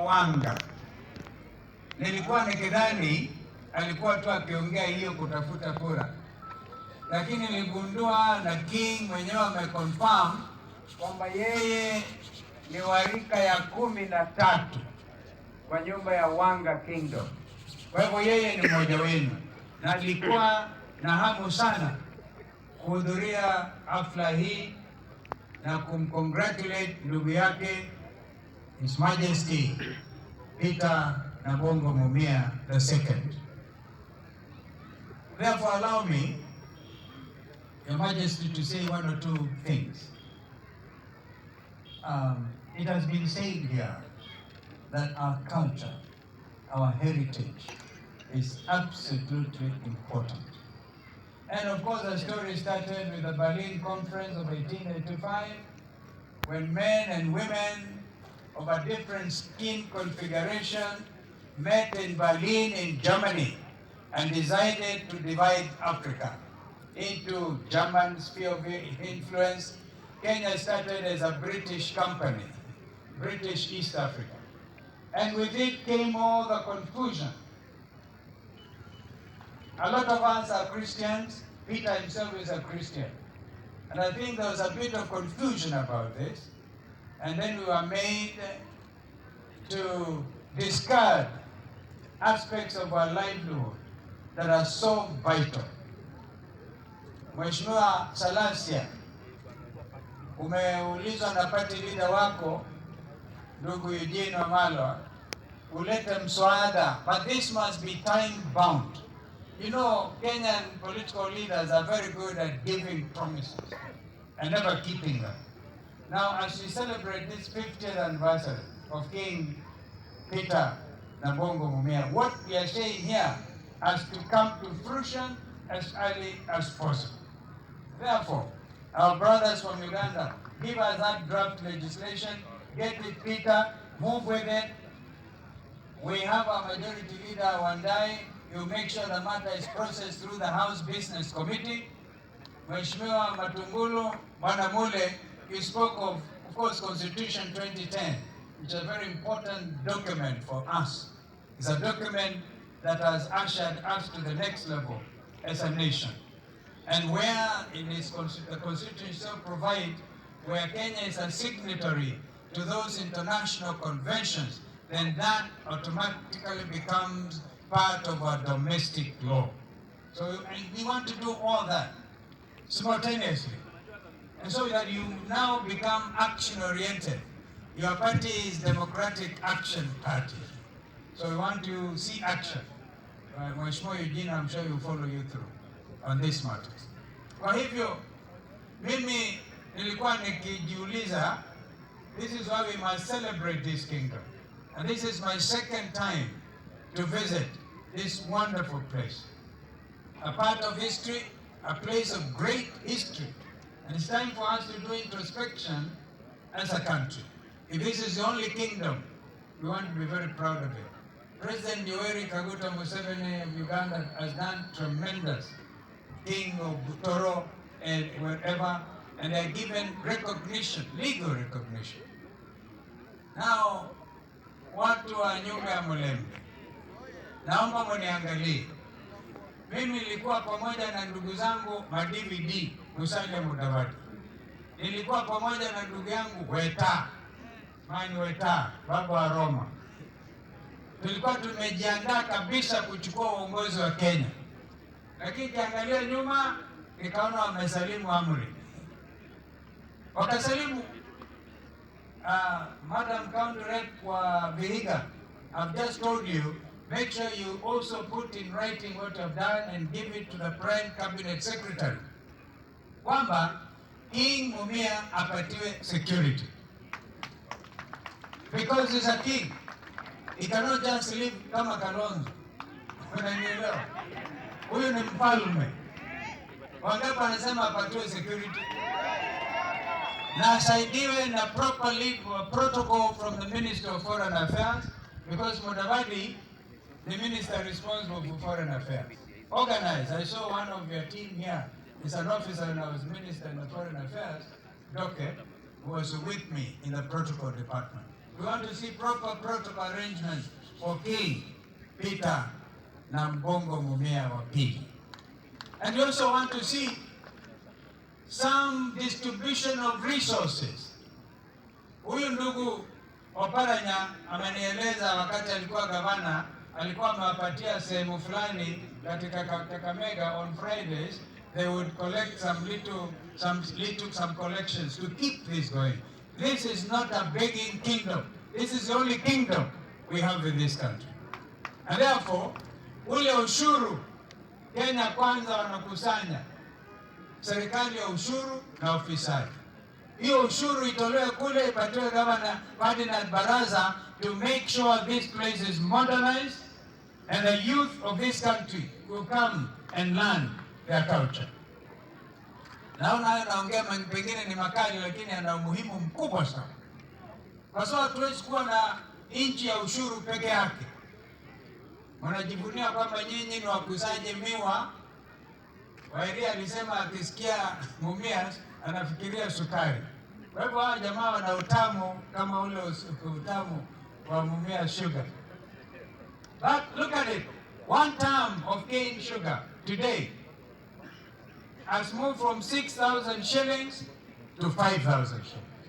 Wanga. Nilikuwa nikidhani alikuwa tu akiongea hiyo kutafuta kura, lakini niligundua na King mwenyewe ameconfirm kwamba yeye ni warika ya 13 kwa nyumba ya Wanga Kingdom. Kwa hivyo yeye ni mmoja wenu, na alikuwa na hamu sana kuhudhuria hafla hii na kumcongratulate ndugu yake His Majesty Peter Nabongo Mumia II. Therefore, allow me, Your Majesty, to say one or two things. It has been said here that our culture, our heritage, is absolutely important. And of course, the story started with the Berlin Conference of 1885, when men and women of a different skin configuration met in Berlin in Germany and decided to divide Africa into German sphere of influence. Kenya started as a British company, British East Africa. And with it came all the confusion. A lot of us are Christians. Peter himself is a Christian. And I think there was a bit of confusion about this. And then we were made to discard aspects of our livelihood that are so vital. Mheshimiwa Salasia, umeulizwa na party leader wako ndugu Eugene Wamalwa ulete mswada, but this must be time bound. You know, Kenyan political leaders are very good at giving promises and never keeping them. Now, as we celebrate this 50th anniversary of King Peter Nabongo Mumia, what we are saying here has to come to fruition as early as possible. Therefore, our brothers from Uganda, give us that draft legislation, get it, Peter, move with it. We have a majority leader, Wandai. You make sure the matter is processed through the House Business Committee. Mheshimiwa Matungulu, Mwanamule, you spoke of course, Constitution 2010, which is a very important document for us. It's a document that has ushered us to the next level as a nation. And where in its the Constitution itself provides where Kenya is a signatory to those international conventions, then that automatically becomes part of our domestic law. So we want to do all that simultaneously. And so that you now become action-oriented. Your party is Democratic Action Party. So we want to see action. Mheshimiwa Eugene, I'm sure will follow you through on this matters. Kwa hivyo, mimi nilikuwa nikijiuliza, this is why we must celebrate this kingdom. And this is my second time to visit this wonderful place. A part of history, a place of great history. And it's time for us to do introspection as a country. If this is the only kingdom, we want to be very proud of it. President Yoweri Kaguta Museveni of Uganda has done tremendous. King of Butoro and wherever, and they're given recognition, legal recognition. Now, watu wa nyumba ya Mulembe, naomba mniangalie. Mimi nilikuwa pamoja na ndugu zangu ma-DVD Musalia Mudavadi. Nilikuwa pamoja na ndugu yangu Weta, Mani Weta, baba wa Roma. Tulikuwa tumejiandaa kabisa kuchukua uongozi wa Kenya. Lakini kiangalia nyuma, nikaona wamesalimu amri. Wakasalimu, Madam County Rep wa Vihiga, I've just told you, make sure you also put in writing what you've done and give it to the Prime Cabinet Secretary. Kwamba King Mumia apatiwe security. Because he's a king. He cannot just live kama Kalonzo. Unanielewa? Huyu ni mfalme. Wangapi anasema apatiwe security? Na asaidiwe na proper protocol from the Minister of Foreign Affairs, because Mudavadi, the minister responsible for foreign affairs. Organize. I saw one of your team here. It's an officer and I was minister in the foreign affairs, Doke, who was with me in the protocol department. We want to see proper protocol arrangements for King Peter na Mbongo Mumia wa pili. And we also want to see some distribution of resources. Huyu ndugu Oparanya amenieleza wakati alikuwa gavana, alikuwa amewapatia sehemu fulani katika Kakamega on Fridays, they would collect some collections to keep this going. This is not a begging kingdom. This is the only kingdom we have in this country. And therefore, ule ushuru Kenya kwanza wanakusanya serikali ya ushuru na ufisadi. Hiyo ushuru itolewe kule, ipatiwe gavana padi na baraza to make sure this place is modernized and the youth of this country will come and learn their culture. Naona hayo naongea pengine ni makali, lakini yana umuhimu mkubwa sana. Kwa sababu hatuwezi kuwa na nchi ya ushuru peke yake. Wanajivunia kwamba nyinyi ni wakusanyi miwa. Wairia alisema akisikia Mumias anafikiria sukari. Kwa hivyo hawa jamaa wana utamu kama ule utamu wa Mumias sugar. But look at it. 1 ton of cane sugar today has moved from 6,000 shillings to 5,000 shillings.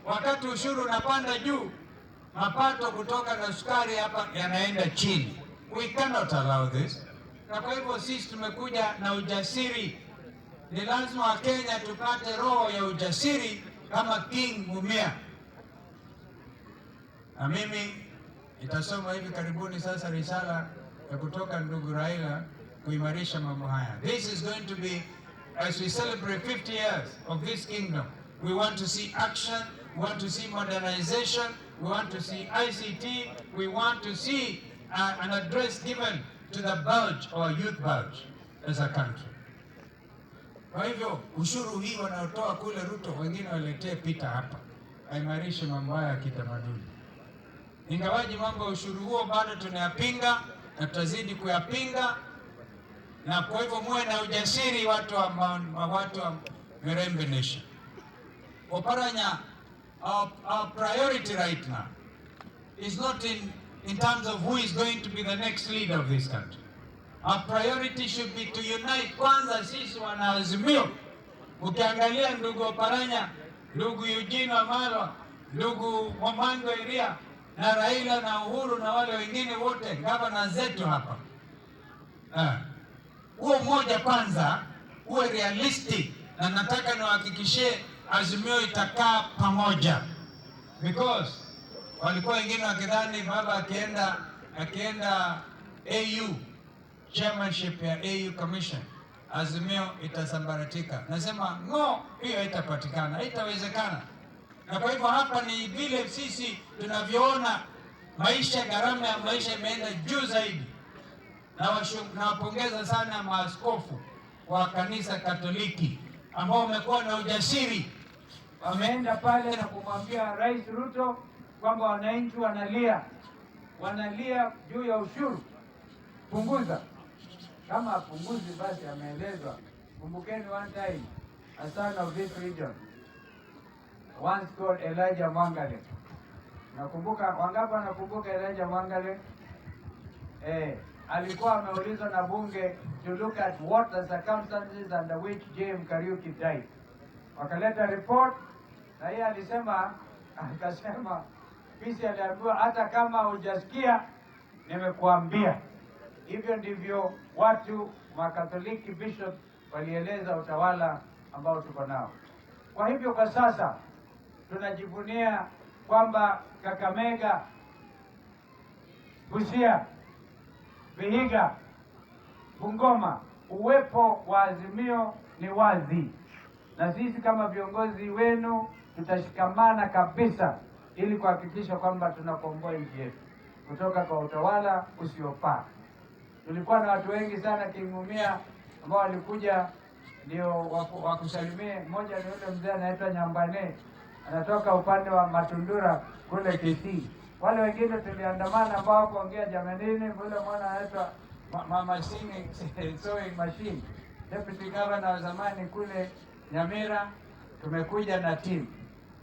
Wakati ushuru unapanda juu, mapato kutoka na sukari hapa yanaenda chini. We cannot allow this. Na kwa hivyo sisi tumekuja na ujasiri. Ni lazima wa Kenya tupate roho ya ujasiri kama King Mumia. Na mimi itasoma hivi karibuni sasa risala ya kutoka ndugu Raila kuimarisha mambo haya. This is going to be, as we celebrate 50 years of this kingdom, we want to see action, we want to see modernization, we want to see ICT, we want to see an address given to the bulge or youth bulge as a country. Kwa hivyo ushuru hii wanaotoa kule Ruto, wengine waletee Peter hapa, aimarishe mambo haya ya kitamaduni. Ingawaji mambo ya ushuru huo bado tunayapinga na tutazidi kuyapinga, na kwa hivyo muwe na ujasiri watu wa Mirembe Nation. Oparanya, our priority right now is not in terms of who is going to be the next leader of this country. Our priority should be to unite. Kwanza sisi wanaazimio. Ukiangalia ndugu Oparanya, ndugu Eugene Wamalwa, ndugu Mambo Iria na Raila na Uhuru na wale wengine wote gavana zetu hapa. Huo mmoja kwanza uwe realistic, na nataka niwahakikishie azimio itakaa pamoja. Because walikuwa wengine wakidhani baba akienda AU chairmanship ya AU commission azimio itasambaratika. Nasema no, hiyo haitapatikana, haitawezekana. Na kwa hivyo hapa ni vile sisi tunavyoona maisha, gharama ya maisha imeenda juu zaidi. Na wapongeza sana maaskofu wa kanisa Katoliki ambao wamekuwa na ujasiri, wameenda pale na kumwambia Rais Ruto kwamba wananchi wanalia juu ya ushuru, punguza. Kama apunguzi basi ameelezwa. Kumbukeni one time a son of this region once called Elijah Mwangale. Nakumbuka, wangapi wanakumbuka Elijah Mwangale? Alikuwa ameulizwa na bunge to look at what the circumstances under which James Kariuki died. Wakaleta report na yeye akasema Bisi aliambiwa hata kama hujasikia nimekuambia. Hivyo ndivyo watu wa Katoliki bishop walieleza utawala ambao tuko nao. Kwa hivyo kwa sasa tunajivunia kwamba Kakamega, Busia, Vihiga, Bungoma, uwepo wa azimio ni wazi. Na sisi kama viongozi wenu tutashikamana kabisa ili kuhakikisha kwamba tunakomboa nchi yetu kutoka kwa utawala usiofaa. Tulikuwa na watu wengi sana Kingumia ambao walikuja ndio wakusalimie. Mmoja ni yule mzee anaitwa Nyambane, anatoka upande wa Matundura kule Kisii. Wale wengine tuliandamana ambao kuongea jamanini, yule mwana anaitwa machine sewing machine, deputy governor wa zamani kule Nyamira. Tumekuja na team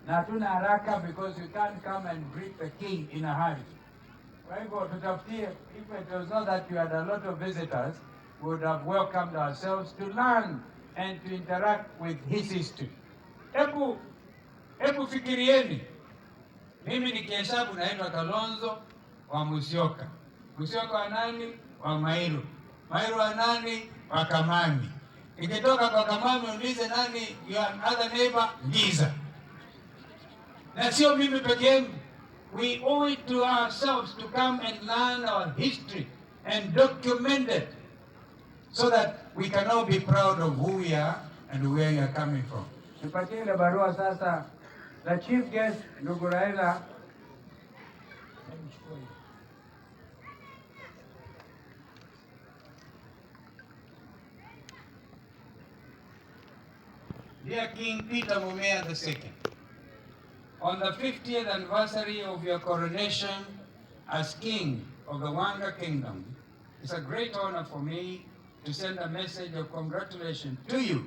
na hatuna haraka because we can't come and greet the king in a hurry. Kwa hivyo tutafutie, if it was not that we had a lot of visitors, we would have welcomed ourselves to learn and to interact with his history. Hebu fikirieni, mimi nikihesabu naitwa Kalonzo wa Musyoka, Musyoka wa Nani? Wa Mairu, Mairu wa Nani? Wa Kamami. Nikitoka kwa Kamami ulize nani your other neighbor? Giza. Na sio mimi peke yangu. We owe it to ourselves to come and learn our history and document it so that we can all be proud of who we are and where we are coming from. Nipatie ile barua sasa. The chief guest, ndugu Raila. Dear King Peter Mumea II, on the 50th anniversary of your coronation as King of the Wanga Kingdom, it's a great honor for me to send a message of congratulations to you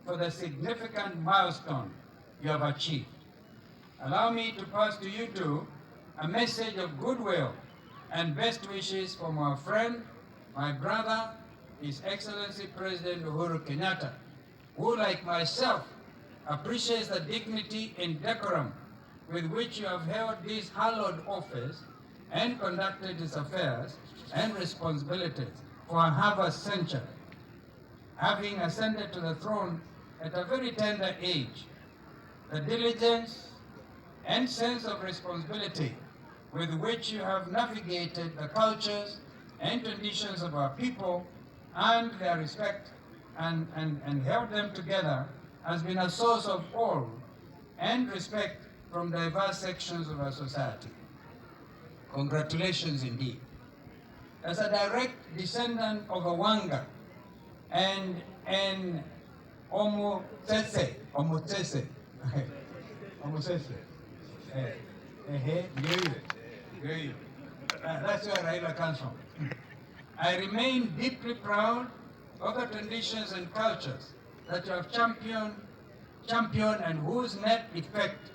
for the significant milestone you have achieved. Allow me to pass to you too a message of goodwill and best wishes from our friend, my brother, His Excellency President Uhuru Kenyatta, who, like myself, appreciates the dignity and decorum with which you have held this hallowed office and conducted its affairs and responsibilities for half a century, having ascended to the throne at a very tender age. The diligence and sense of responsibility with which you have navigated the cultures and traditions of our people and their respect and held them together has been a source of awe and respect from diverse sections of our society. Congratulations indeed. As a direct descendant of a Wanga and Omotese, that's where Raila comes from. I remain deeply proud of the traditions and cultures that you have championed and whose net effect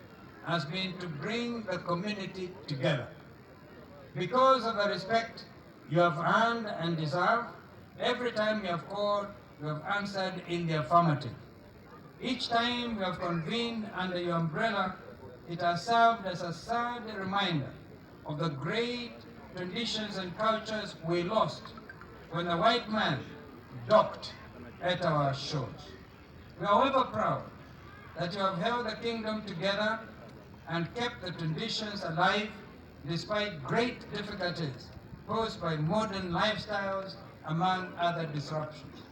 has been to bring the community together. Because of the respect you have earned and deserve, every time you have called, you have answered in the affirmative. Each time we have convened under your umbrella, it has served as a sad reminder of the great traditions and cultures we lost when the white man docked at our shores. We are however proud that you have held the kingdom together and kept the traditions alive despite great difficulties posed by modern lifestyles, among other disruptions.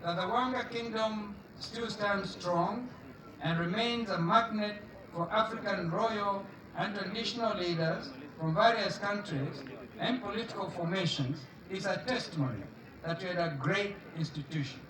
That the Wanga Kingdom still stands strong and remains a magnet for African royal and traditional leaders from various countries and political formations is a testimony that you are a great institution.